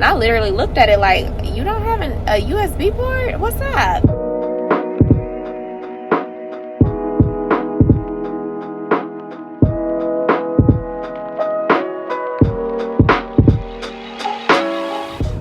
I literally looked at it like, you don't have a USB port? What's up?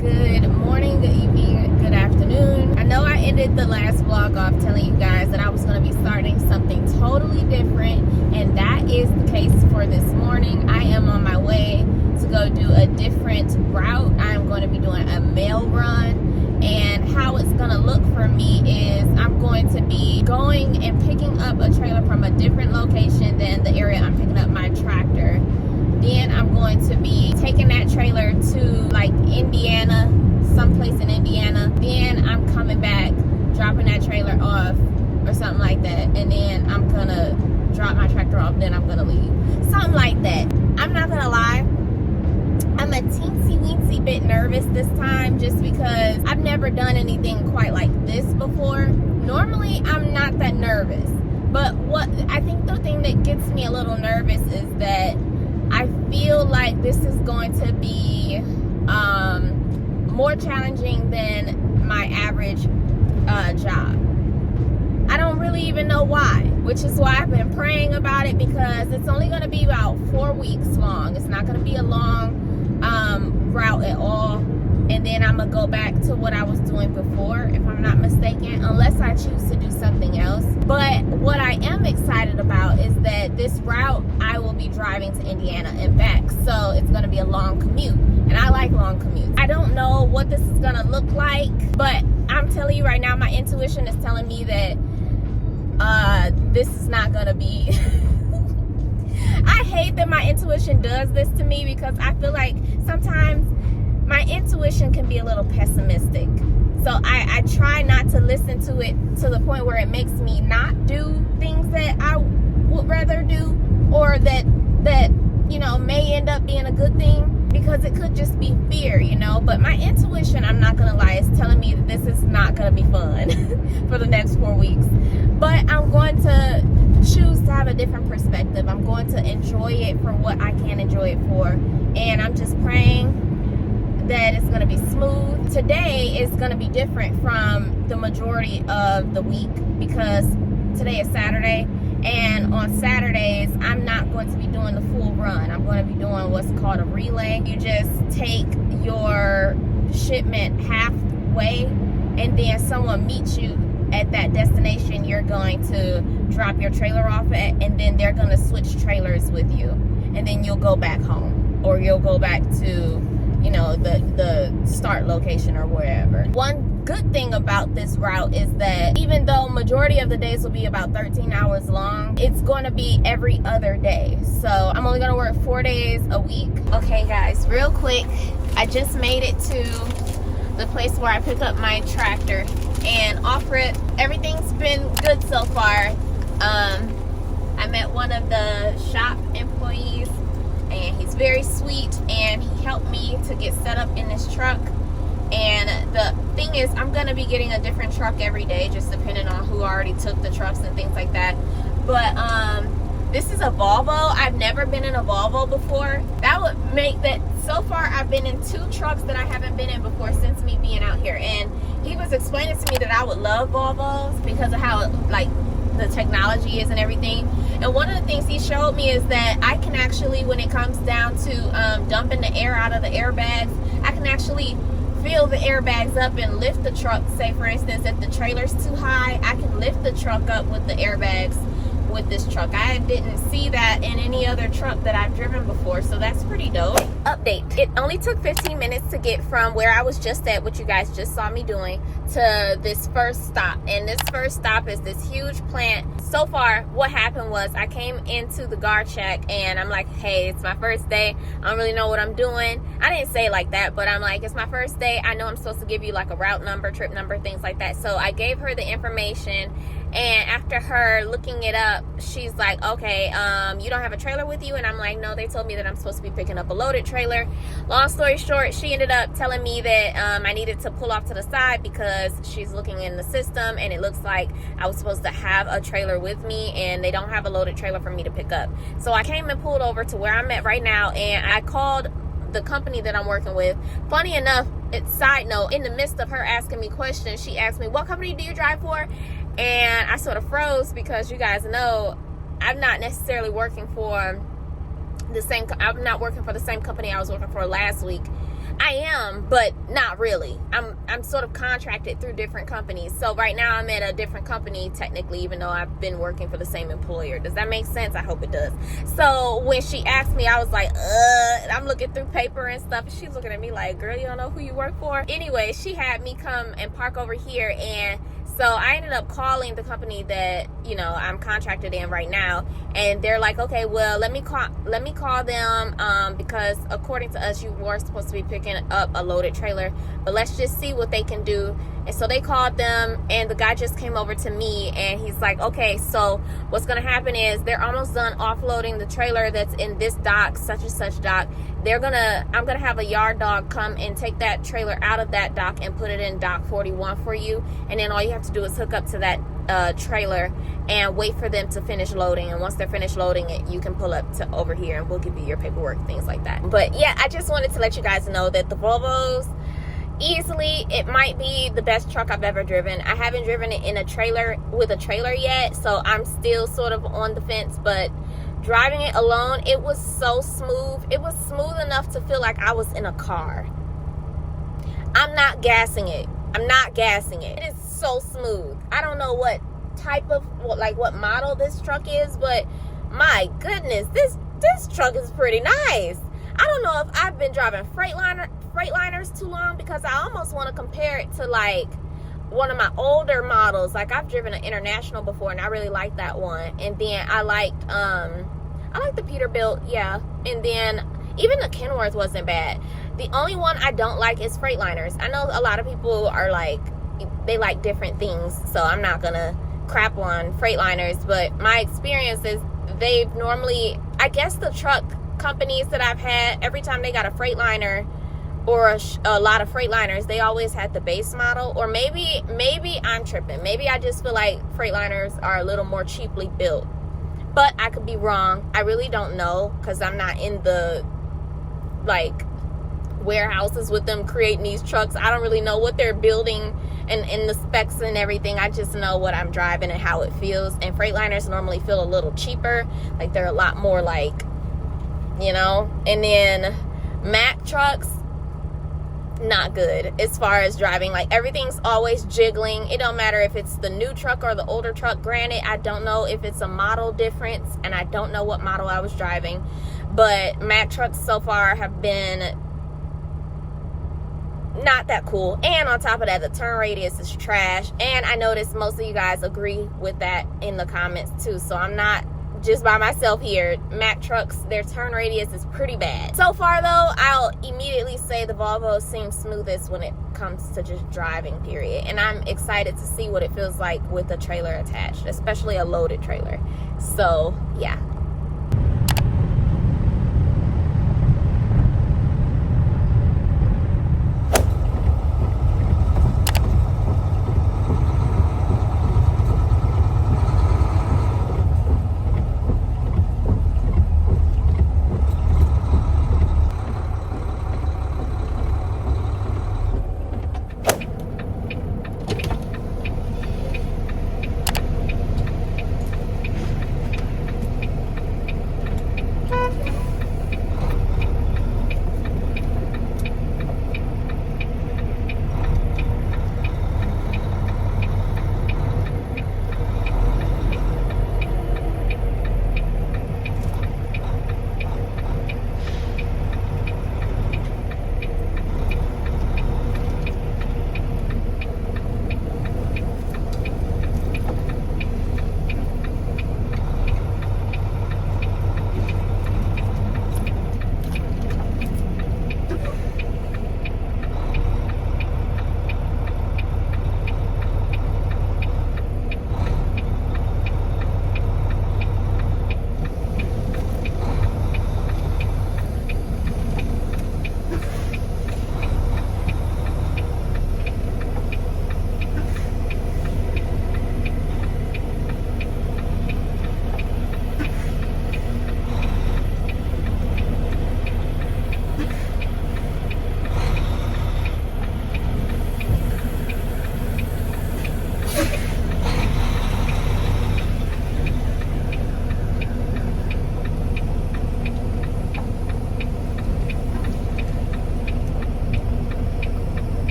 Good morning, good evening, good afternoon. I know I ended the last vlog off telling you guys that I was going to be starting something totally different, and that is the case for this morning. I am on my way to go do a different route. I'm going to be doing a mail run, and how it's going to look for me is I'm going to be going and picking up a trailer from a different location than the area I'm picking up my tractor. Then I'm going to be taking that trailer to like Indiana, someplace in Indiana. Then I'm coming back, dropping that trailer off or something like that, and then I'm gonna drop my tractor off, then I'm gonna leave, something like that. I'm not gonna lie, I'm a teensy-weensy bit nervous this time, just because I've never done anything quite like this before. Normally I'm not that nervous, but what I think the thing that gets me a little nervous is that I feel like this is going to be more challenging than my average job. I don't really even know why, which is why I've been praying about it, because it's only going to be about 4 weeks long. It's not going to be a long route at all, and then I'm gonna go back to what I was doing before, if I'm not mistaken, unless I choose to do something else. But what I am excited about is that this route I will be driving to Indiana and back, so it's gonna be a long commute, and I like long commutes. I don't know what this is gonna look like, but I'm telling you right now, my intuition is telling me that this is not gonna be I hate that my intuition does this to me, because I feel like sometimes my intuition can be a little pessimistic. So I try not to listen to it to the point where it makes me not do things that I would rather do, or that you know, may end up being a good thing, because it could just be fear, you know. But my intuition, I'm not gonna lie, is telling me that this is not gonna be fun for the next 4 weeks. But I'm going to choose to have a different perspective. I'm going to enjoy it for what I can enjoy it for, and I'm just praying that it's going to be smooth. Today is going to be different from the majority of the week, because today is Saturday, and on Saturdays I'm not going to be doing the full run. I'm going to be doing what's called a relay. You just take your shipment halfway, and then someone meets you at that destination you're going to drop your trailer off at, and then they're going to switch trailers with you, and then you'll go back home, or you'll go back to, you know, the start location or wherever. One good thing about this route is that even though majority of the days will be about 13 hours long, it's going to be every other day. So I'm only going to work 4 days a week. Okay guys, real quick, I just made it to the place where I pick up my tractor, and offer it. Everything's been good so far. I met one of the shop employees, and he's very sweet, and he helped me to get set up in this truck. And the thing is, I'm gonna be getting a different truck every day, just depending on who already took the trucks and things like that. But this is a Volvo. I've never been in a Volvo before. That would make that, so far I've been in 2 trucks that I haven't been in before since me being out here. And he was explaining to me that I would love Volvos because of how like the technology is and everything. And one of the things he showed me is that I can actually, when it comes down to dumping the air out of the airbags, I can actually fill the airbags up and lift the truck. Say for instance, if the trailer's too high, I can lift the truck up with the airbags with this truck. I didn't see that in any other truck that I've driven before, so that's pretty dope. Update: it only took 15 minutes to get from where I was just at, what you guys just saw me doing, to this first stop. And this first stop is this huge plant. So far what happened was, I came into the guard shack and I'm like, hey, it's my first day, I don't really know what I'm doing. I didn't say it like that, but I'm like, it's my first day, I know I'm supposed to give you like a route number, trip number, things like that. So I gave her the information, and after her looking it up, she's like, okay, you don't have a trailer with you? And I'm like, no, they told me that I'm supposed to be picking up a loaded trailer. Long story short, she ended up telling me that I needed to pull off to the side, because she's looking in the system and it looks like I was supposed to have a trailer with me, and they don't have a loaded trailer for me to pick up. So I came and pulled over to where I'm at right now, and I called the company that I'm working with. Funny enough, side note, in the midst of her asking me questions, she asked me, what company do you drive for? And I sort of froze because you guys know I'm not necessarily working for I'm not working for the same company I was working for last week. I am, but not really. I'm sort of contracted through different companies. So right now I'm at a different company technically, even though I've been working for the same employer. Does that make sense? I hope it does. So when she asked me, I was like, I'm looking through paper and stuff. And she's looking at me like, girl, you don't know who you work for? Anyway, she had me come and park over here, and so I ended up calling the company that, you know, I'm contracted in right now, and they're like, okay, well, let me call them because according to us, you were supposed to be picking up a loaded trailer, but let's just see what they can do. And so they called them, and the guy just came over to me, and he's like, okay, so what's going to happen is they're almost done offloading the trailer that's in this dock, such and such dock. I'm gonna have a yard dog come and take that trailer out of that dock and put it in dock 41 for you, and then all you have to do is hook up to that trailer and wait for them to finish loading. And once they're finished loading it, you can pull up to over here and we'll give you your paperwork, things like that. But yeah, I just wanted to let you guys know that the Volvos, easily, it might be the best truck I've ever driven. I haven't driven it in a trailer with a trailer yet, so I'm still sort of on the fence, but driving it alone, it was so smooth. It was smooth enough to feel like I was in a car. I'm not gassing it. It is so smooth. I don't know what type of, what model this truck is, but my goodness, this truck is pretty nice. I don't know if I've been driving Freightliners too long, because I almost want to compare it to like one of my older models. Like, I've driven an International before, and I really liked that one. And then I liked the Peterbilt, yeah. And then even the Kenworth wasn't bad. The only one I don't like is Freightliners. I know a lot of people are like, they like different things, so I'm not gonna crap on Freightliners, but my experience is they've normally, I guess the truck companies that I've had, every time they got a Freightliner or a lot of Freightliners, they always had the base model. Or maybe I'm tripping. Maybe I just feel like Freightliners are a little more cheaply built, but I could be wrong. I really don't know, because I'm not in the like warehouses with them creating these trucks. I don't really know what they're building and the specs and everything. I just know what I'm driving and how it feels. And Freightliners normally feel a little cheaper, like they're a lot more like, you know. And then Mack trucks, not good as far as driving. Like, everything's always jiggling. It don't matter if it's the new truck or the older truck. Granted, I don't know if it's a model difference, and I don't know what model I was driving, but Mack trucks so far have been not that cool. And on top of that, the turn radius is trash. And I noticed most of you guys agree with that in the comments too, so I'm not just by myself here. Mack trucks, their turn radius is pretty bad. So far though, I'll immediately say the Volvo seems smoothest when it comes to just driving, period. And I'm excited to see what it feels like with a trailer attached, especially a loaded trailer. So yeah.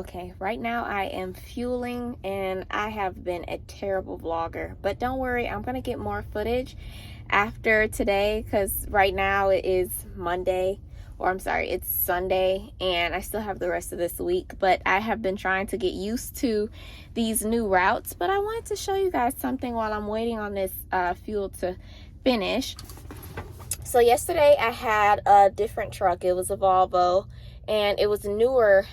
Okay, right now I am fueling and I have been a terrible vlogger, but don't worry, I'm gonna get more footage after today because right now it is Monday, or I'm sorry, it's Sunday, and I still have the rest of this week, but I have been trying to get used to these new routes. But I wanted to show you guys something while I'm waiting on this fuel to finish. So yesterday I had a different truck. It was a Volvo, and it was a newer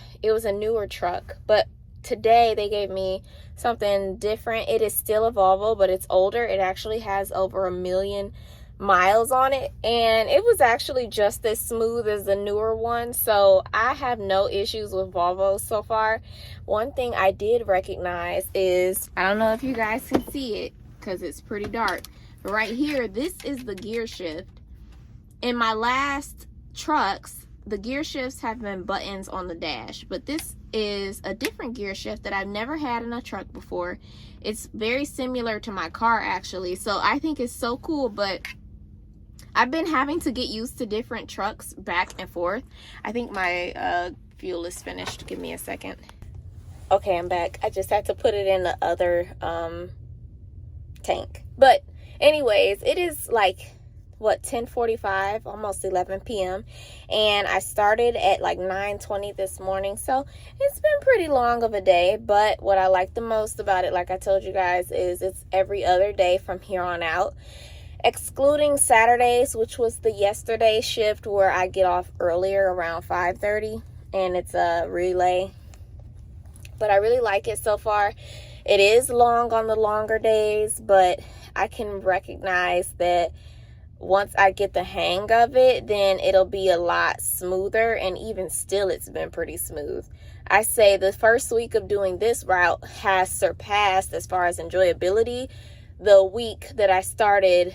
truck, but today they gave me something different. It is still a Volvo, but it's older. It actually has over 1 million miles on it, and it was actually just as smooth as the newer one. So I have no issues with Volvos so far. One thing I did recognize is, I don't know if you guys can see it because it's pretty dark, but right here, this is the gear shift. In my last trucks, the gear shifts have been buttons on the dash, but this is a different gear shift that I've never had in a truck before. It's very similar to my car actually, so I think it's so cool, but I've been having to get used to different trucks back and forth. I think my fuel is finished. Give me a second. Okay, I'm back. I just had to put it in the other tank. But anyways, it is like, what, 10:45, almost 11 p.m. and I started at like 9:20 this morning, so it's been pretty long of a day. But what I like the most about it, like I told you guys, is it's every other day from here on out, excluding Saturdays, which was the yesterday shift where I get off earlier around 5:30, and it's a relay. But I really like it so far. It is long on the longer days, but I can recognize that once I get the hang of it, then it'll be a lot smoother, and even still, it's been pretty smooth. I say the first week of doing this route has surpassed, as far as enjoyability, the week that I started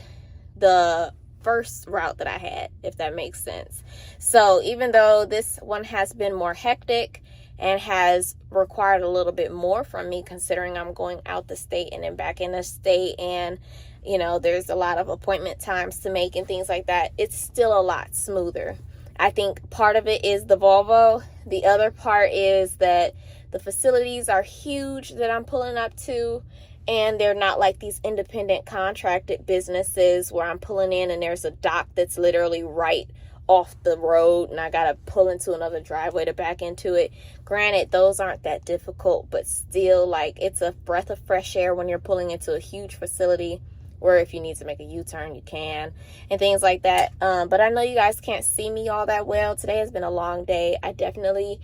the first route that I had, if that makes sense. So even though this one has been more hectic and has required a little bit more from me, considering I'm going out the state and then back in the state, and you know, there's a lot of appointment times to make and things like that, it's still a lot smoother. I think part of it is the Volvo. The other part is that the facilities are huge that I'm pulling up to, and they're not like these independent contracted businesses where I'm pulling in and there's a dock that's literally right off the road and I gotta pull into another driveway to back into it. Granted, those aren't that difficult, but still, like, it's a breath of fresh air when you're pulling into a huge facility where if you need to make a U-turn, you can, and things like that. But I know you guys can't see me all that well. Today has been a long day. I definitely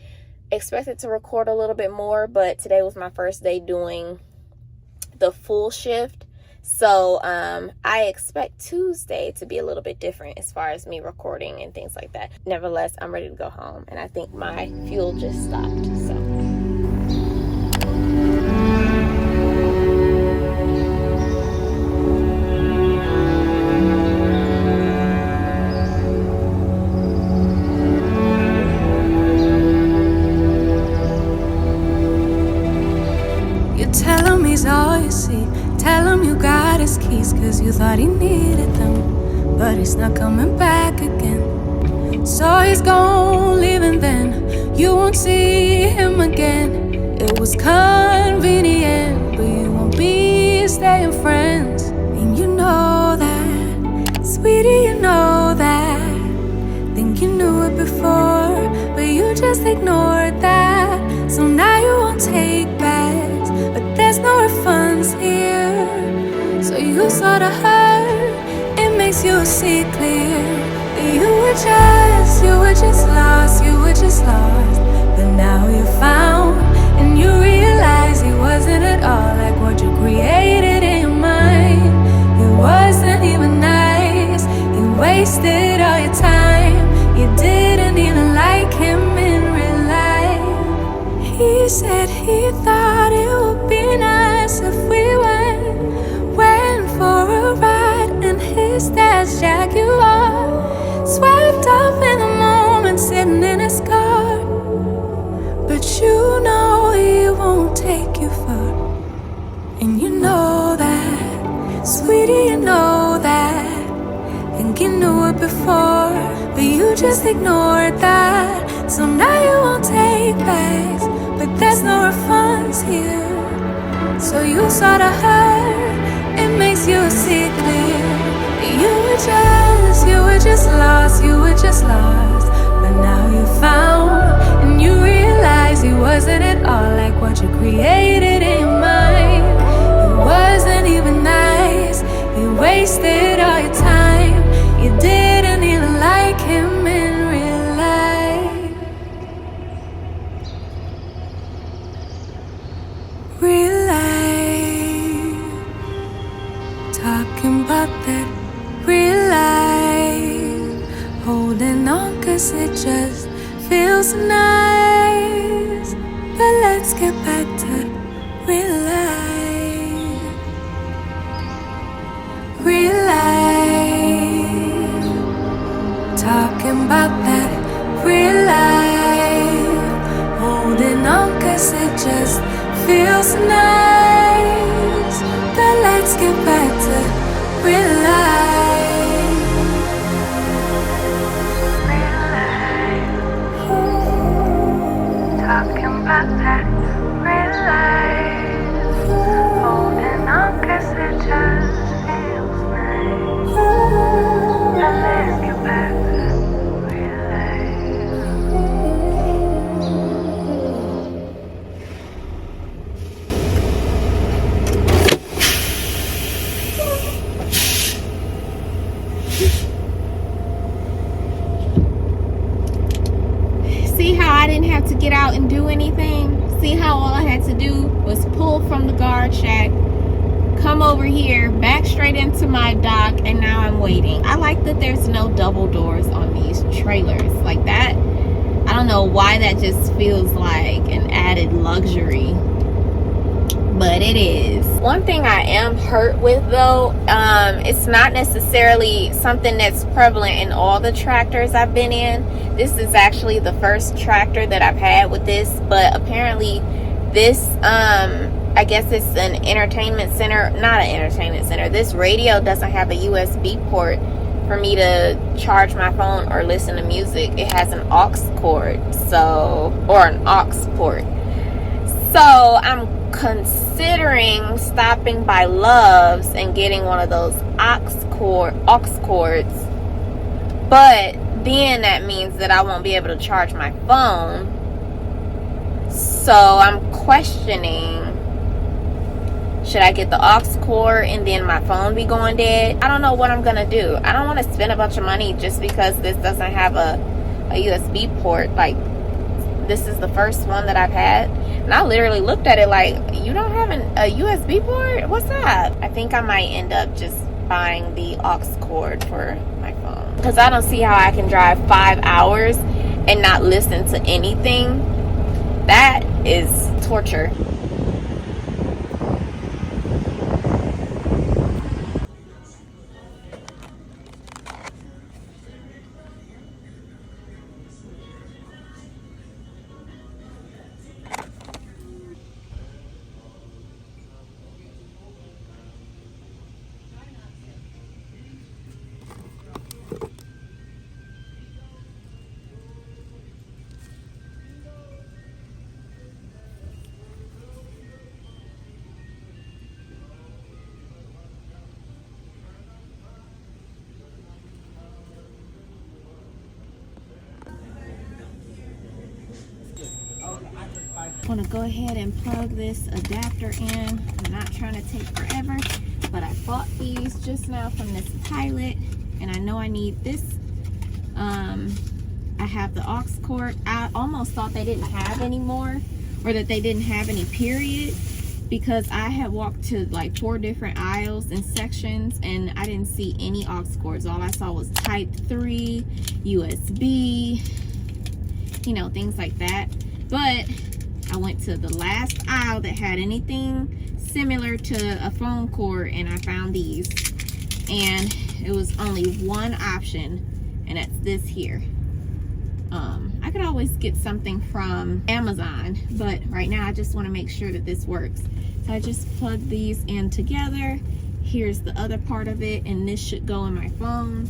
expected to record a little bit more, but today was my first day doing the full shift. So I expect Tuesday to be a little bit different as far as me recording and things like that. Nevertheless, I'm ready to go home, and I think my fuel just stopped, so. Tell him he's all you see. Tell him you got his keys, cause you thought he needed them, but he's not coming back again. So he's gone, leaving then. You won't see him again. It was convenient, but you won't be staying friends. And you know that, sweetie, you know that. Think you knew it before, but you just ignored that. So now you won't take backs, but there's no refunds here. So you sorta hurt, it makes you see clear that you were just lost, you were just lost. But now you're found, and you realize he wasn't at all like what you created in your mind. He wasn't even nice, you wasted all your time. You didn't even like him in real life. He said he thought it would be nice if we went for a ride in his dad's Jaguar, swept up in the moment, sitting in his car. But you know he won't take you far, and you know that, sweetie, you know that. Think you knew it before, but you just ignored that. So now you won't take backs, but There's no refunds here. So you saw the hurt, it makes you see clear. You were just lost, you were just lost. But now you found, and you realize it wasn't at all like what you created in your mind. It wasn't even nice, you wasted all your time. You didn't even like him in real life. Real life. Talking about that real life. Holding on cause it just feels nice. But let's get back to real life. Real life. Talking about that real life. Holding on cause it just feels nice. But let's get back to real life. Talking about that real life. Holding on cause it just feels nice. But let's get back to real See how I didn't have to get out and do anything? See how all I had to do was pull from the guard shack, come over here, back straight into my dock, and now I'm waiting. I like that there's no double doors on these trailers like that. I don't know why that just feels like an added luxury, but it is. One thing I am hurt with though, it's not necessarily something that's prevalent in all the tractors I've been in. This is actually the first tractor that I've had with this, but apparently this, I guess it's an entertainment center, not an entertainment center. This radio doesn't have a USB port for me to charge my phone or listen to music. It has an aux cord, or an aux port. So I'm considering stopping by Love's and getting one of those aux cords, but then that means that I won't be able to charge my phone. So I'm questioning, should I get the aux cord and then my phone be going dead? I don't know what I'm gonna do. I don't want to spend a bunch of money just because this doesn't have a USB port. Like, this is the first one that I've had, and I literally looked at it like, you don't have a USB port? What's that? I think I might end up just buying the aux cord for my phone, because I don't see how I can drive 5 hours and not listen to anything. That is torture. I want to go ahead and plug this adapter in. I'm not trying to take forever, but I bought these just now from this pilot, and I know I need this. I have the aux cord. I almost thought they didn't have any more, or that they didn't have any, period, because I had walked to like 4 different aisles and sections and I didn't see any aux cords. All I saw was type 3, USB, you know, things like that. But I went to the last aisle that had anything similar to a phone cord, and I found these, and it was only one option, and that's this here. I could always get something from Amazon, but right now I just want to make sure that this works. So I just plugged these in together. Here's the other part of it, and this should go in my phone.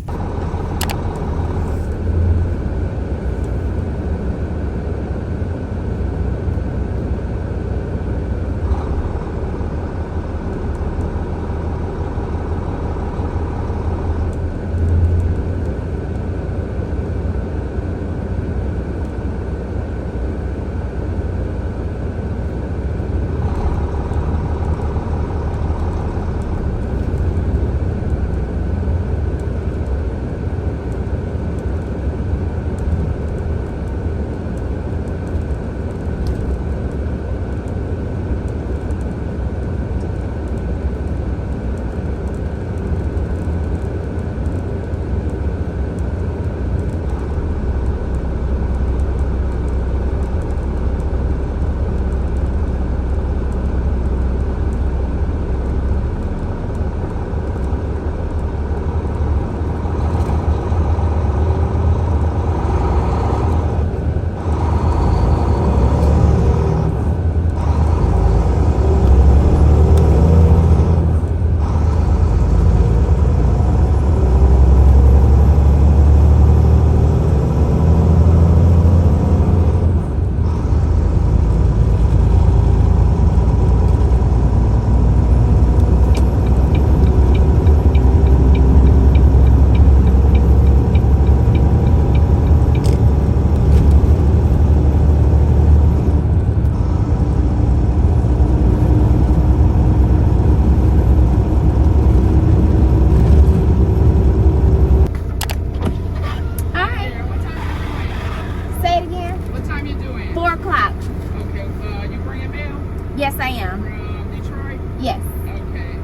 Yes, I am. From Detroit? Yes. Okay.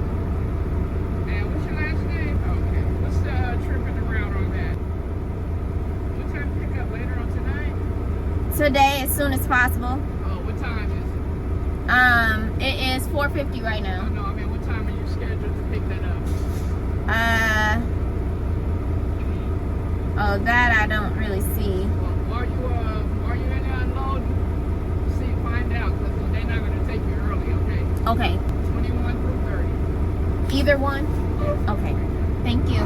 And what's your last name? Okay. What's the trip and the route on that? What time pick up later on tonight? Today, as soon as possible. Oh, what time is it? It is 4:50 right now. No, I mean, what time are you scheduled to pick that up? Oh, that I don't really see. Well, while you in there unloading, find out, because they're not going to take you early, okay? Okay. 21 through 30. Either one? Okay. Thank you.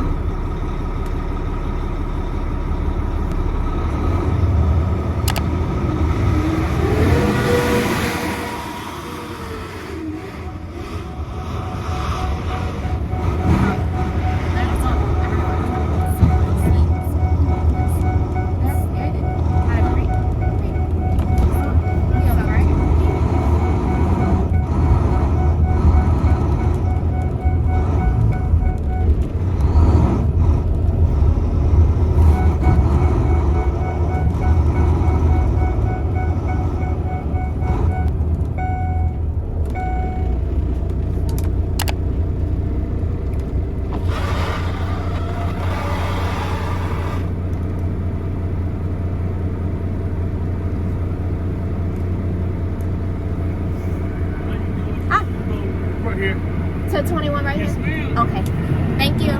Right here. To 21 right Yes, here? ma'am. Okay. Thank you.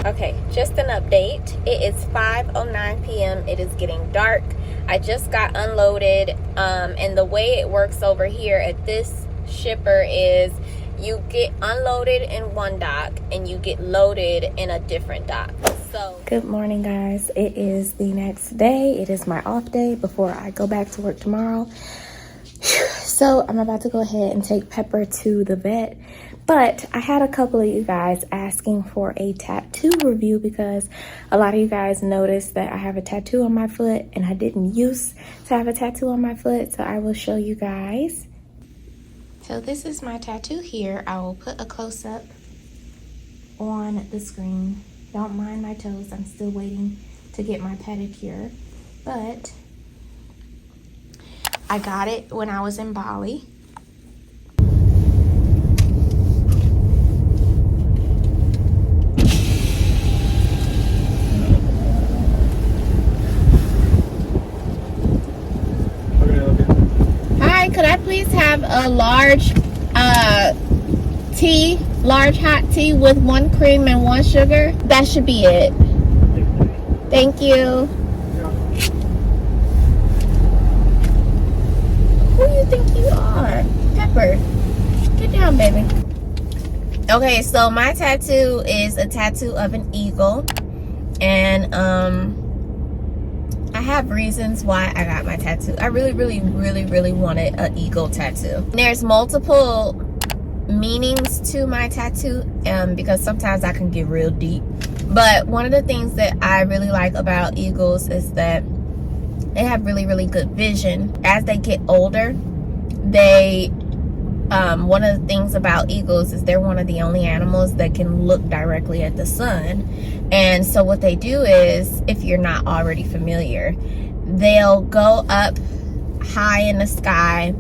Okay, just an update. It is 5:09 p.m. It is getting dark. I just got unloaded, and the way it works over here at this shipper is you get unloaded in one dock and you get loaded in a different dock. So good morning, guys. It is the next day. It is my off day before I go back to work tomorrow. So I'm about to go ahead and take Pepper to the vet. But I had a couple of you guys asking for a tattoo review because a lot of you guys noticed that I have a tattoo on my foot and I didn't used to have a tattoo on my foot. So I will show you guys. So this is my tattoo here. I will put a close-up on the screen. Don't mind my toes. I'm still waiting to get my pedicure. But I got it when I was in Bali. Hi, could I please have a large tea, large hot tea with 1 cream and 1 sugar? That should be it. Thank you. Who do you think you are? Pepper. Get down, baby. Okay, so my tattoo is a tattoo of an eagle. And I have reasons why I got my tattoo. I really wanted an eagle tattoo. There's multiple meanings to my tattoo because sometimes I can get real deep. But one of the things that I really like about eagles is that they have really good vision. As they get older, they one of the things about eagles is they're one of the only animals that can look directly at the sun. And so what they do is, if you're not already familiar, they'll go up high in the sky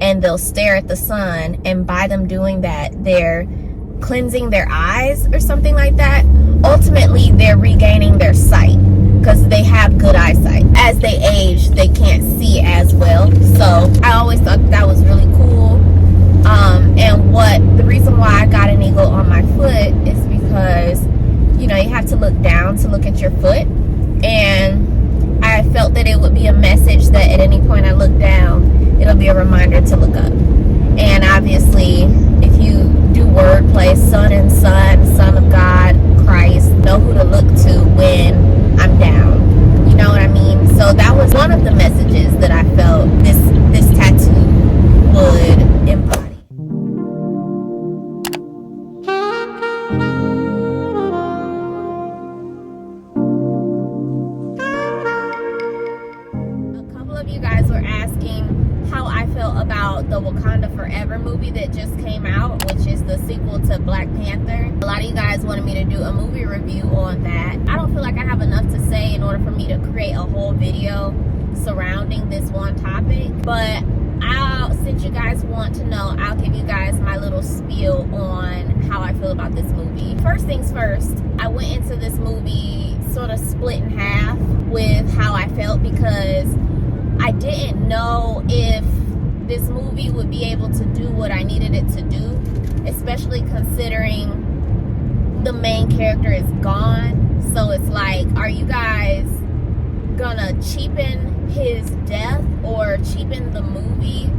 and they'll stare at the sun, and by them doing that, they're cleansing their eyes or something like that. Ultimately, they're regaining their sight because they have good eyesight. As they age, they can't see as well. So I always thought that was really cool. And the reason why I got an eagle on my foot is because, you know, you have to look down to look at your foot. And I felt that it would be a message that at any point I look down, it'll be a reminder to look up. And obviously, if you do wordplay, sun and sun, Son of God, Christ, know who to look to when I'm down. You know what I mean? So that was one of the messages that I felt this tattoo would embody. About the Wakanda Forever movie that just came out, which is the sequel to Black Panther. A lot of you guys wanted me to do a movie review on that. I don't feel like I have enough to say in order for me to create a whole video surrounding this one topic, but since you guys want to know, I'll give you guys my little spiel on how I feel about this movie. First things first, I went into this movie sort of split in half with how I felt because I didn't know if this movie would be able to do what I needed it to do, especially considering the main character is gone. So it's like, are you guys gonna cheapen his death or cheapen the movie?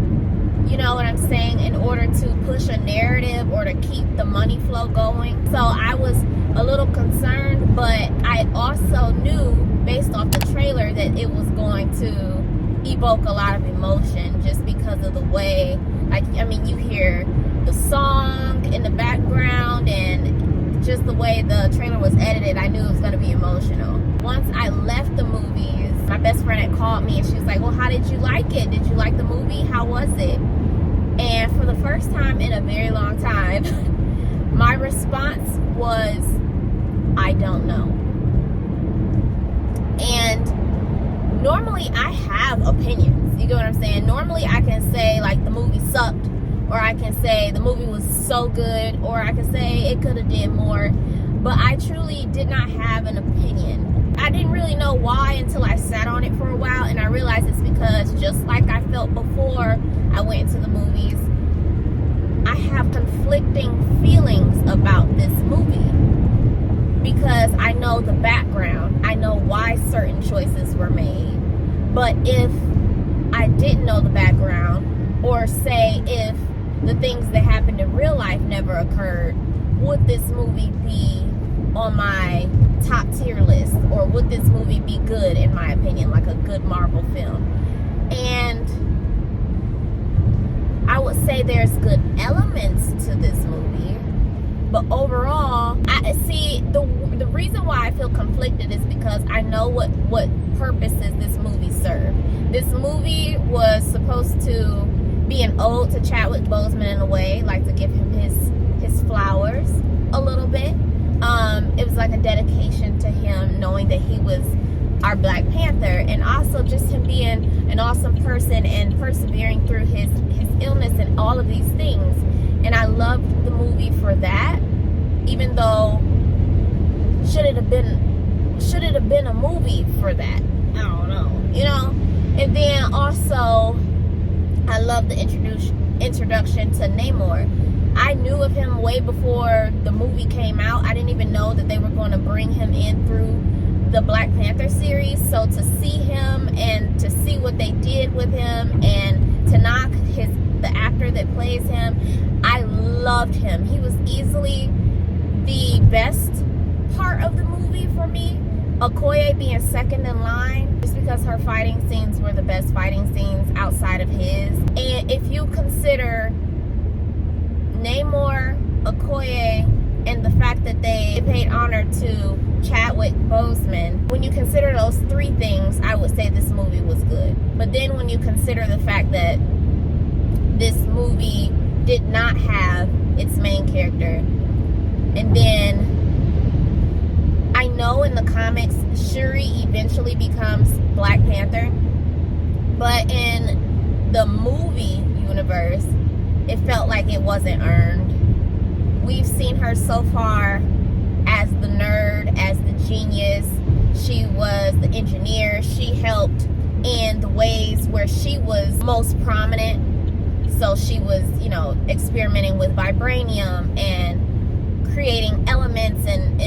You know what I'm saying? In order to push a narrative or to keep the money flow going. So I was a little concerned, but I also knew based off the trailer that it was going to evoke a lot of emotion just because of the way, like, I mean, you hear the song in the background and just the way the trailer was edited, I knew it was going to be emotional. Once I left the movies, my best friend had called me and she was like, well, how did you like it? Did you like the movie? How was it? And for the first time in a very long time, my response was, I don't know. And normally I have opinions, you get what I'm saying? Normally I can say like the movie sucked, or I can say the movie was so good, or I can say it could have did more, but I truly did not have an opinion. I didn't really know why until I sat on it for a while, and I realized it's because just like I felt before I went into the movies, I have conflicting feelings about this movie because I know the background, I know why certain choices were made. But if I didn't know the background, or say if the things that happened in real life never occurred, would this movie be on my top tier list, or would this movie be good in my opinion, like a good Marvel film? And I would say there's good elements to this movie, but overall, I see the reason why I feel conflicted is because I know what purposes this movie served. This movie was supposed to be an ode to Chadwick Boseman in a way, like to give him his flowers a little bit. It was like a dedication to him, knowing that he was our Black Panther, and also just him being an awesome person and persevering through his illness and all of these things. And I loved the movie for that, even though should it have been a movie for that? I don't know, you know. And then also I love the introduction to Namor. I knew of him way before the movie came out. I didn't even know that they were going to bring him in through the Black Panther series. So to see him and to see what they did with him, and to knock the actor that plays him, I loved him. He was easily the best part of the movie for me. Okoye being second in line, just because her fighting scenes were the best fighting scenes outside of his. And if you consider Namor, Okoye, and the fact that they paid honor to Chadwick Boseman, when you consider those three things, I would say this movie was good. But then when you consider the fact that this movie did not have its main character, and then I know in the comics Shuri eventually becomes Black Panther, but in the movie universe it felt like it wasn't earned. We've seen her so far as the nerd, as the genius. She was the engineer. She helped in the ways where she was most prominent. So she was, you know, experimenting with vibranium and creating elements and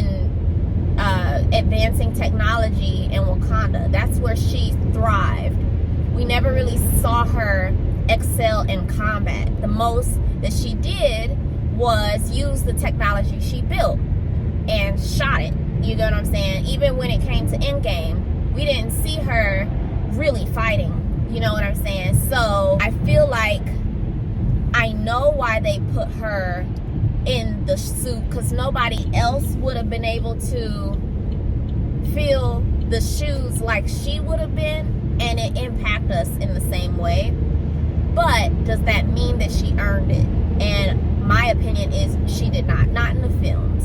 advancing technology in Wakanda. That's where she thrived. We never really saw her excel in combat. The most that she did was use the technology she built and shot it. You know what I'm saying? Even when it came to Endgame, we didn't see her really fighting. You know what I'm saying? So I feel like I know why they put her in the suit, because nobody else would have been able to fill the shoes like she would have been, and it impact us in the same way. But does that mean that she earned it? And my opinion is she did not in the films.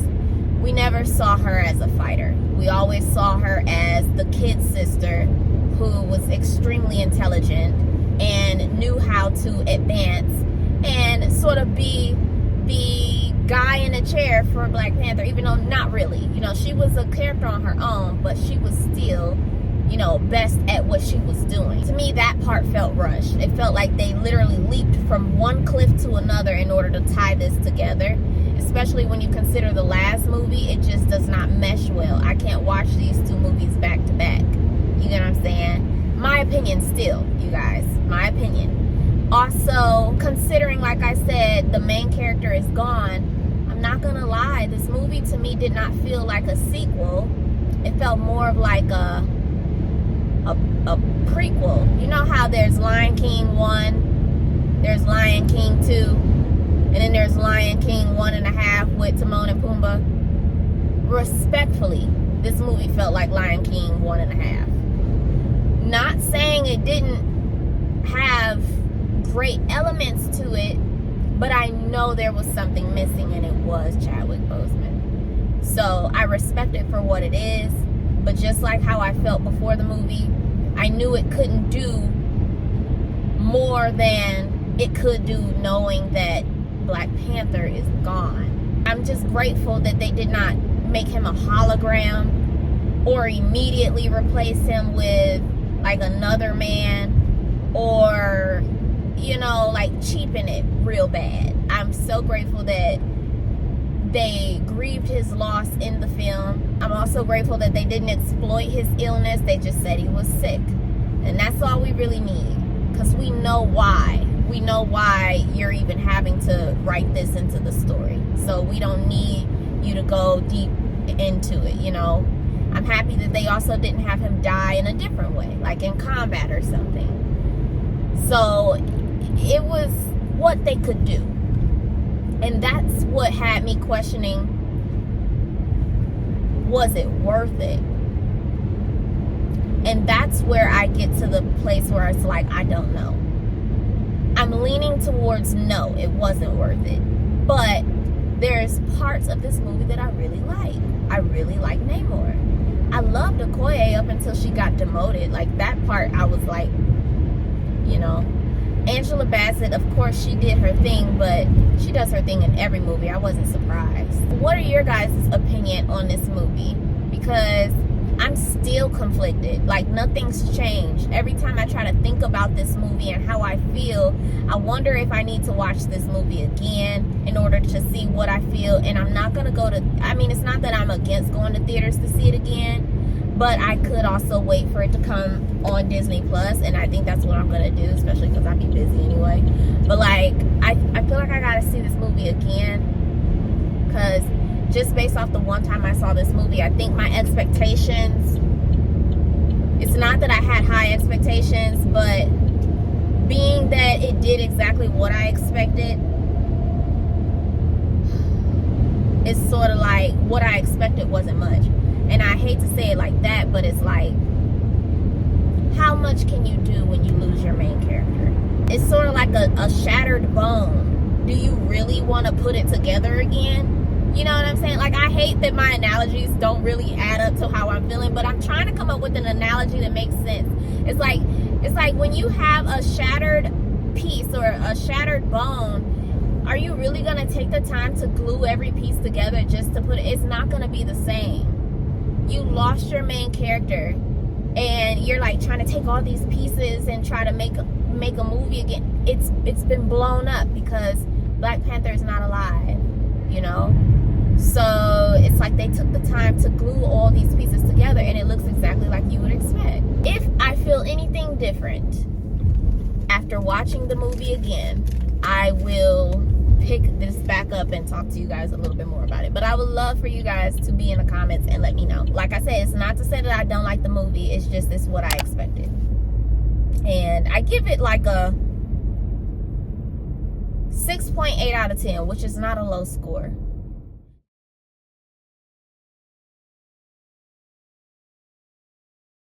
We never saw her as a fighter. We always saw her as the kid sister who was extremely intelligent and knew how to advance and sort of be the guy in a chair for Black Panther, even though not really. You know, she was a character on her own, but she was still, you know, best at what she was doing. To me, that part felt rushed. It felt like they literally leaped from one cliff to another in order to tie this together, especially when you consider the last movie. It just does not mesh well. I can't watch these two movies back to back. You get what I'm saying? My opinion still, you guys. My opinion. Also, considering, like I said, the main character is gone, I'm not gonna lie, this movie to me did not feel like a sequel. It felt more of like a prequel. You know how there's Lion King 1, there's Lion King 2, and then there's Lion King 1.5 with Timon and Pumbaa? Respectfully, this movie felt like Lion King 1.5. Not saying it didn't have great elements to it, but I know there was something missing, and it was Chadwick Boseman. So I respect it for what it is, but just like how I felt before the movie, I knew it couldn't do more than it could do knowing that Black Panther is gone. I'm just grateful that they did not make him a hologram or immediately replace him with like another man, or, you know, like cheapen it real bad. I'm so grateful that they grieved his loss in the film. I'm also grateful that they didn't exploit his illness. They just said he was sick. And that's all we really need, because we know why. We know why you're even having to write this into the story. So we don't need you to go deep into it, you know. I'm happy that they also didn't have him die in a different way, like in combat or something. So it was what they could do. And that's what had me questioning, was it worth it? And that's where I get to the place where it's like, I don't know. I'm leaning towards no, it wasn't worth it. But there's parts of this movie that I really like. I really like Namor. I loved Okoye up until she got demoted. Like, that part, I was like, you know. Angela Bassett, of course, she did her thing, but she does her thing in every movie. I wasn't surprised. What are your guys' opinion on this movie? Because I'm still conflicted. Like, nothing's changed. Every time I try to think about this movie and how I feel, I wonder if I need to watch this movie again in order to see what I feel. And I'm not going to go to, I mean, it's not that I'm against going to theaters to see it again, but I could also wait for it to come on Disney Plus, and I think that's what I'm going to do, especially because I'd be busy anyway. But, like, I feel like I got to see this movie again, because just based off the one time I saw this movie, I think my expectations, it's not that I had high expectations, but being that it did exactly what I expected, it's sort of like what I expected wasn't much. And I hate to say it like that, but it's like, how much can you do when you lose your main character? It's sort of like a shattered bone. Do you really want to put it together again? You know what I'm saying? Like, I hate that my analogies don't really add up to how I'm feeling, but I'm trying to come up with an analogy that makes sense. It's like when you have a shattered piece or a shattered bone, are you really going to take the time to glue every piece together just to put it? It's not going to be the same. You lost your main character, and you're like trying to take all these pieces and try to make a movie again. It's been blown up because Black Panther is not alive, you know. So it's like they took the time to glue all these pieces together, and it looks exactly like you would expect. If I feel anything different after watching the movie again, I will pick this back up and talk to you guys a little bit more about it. But I would love for you guys to be in the comments and let me know. Like I said, it's not to say that I don't like the movie. It's just this is what I expected. And I give it like a 6.8 out of 10, which is not a low score.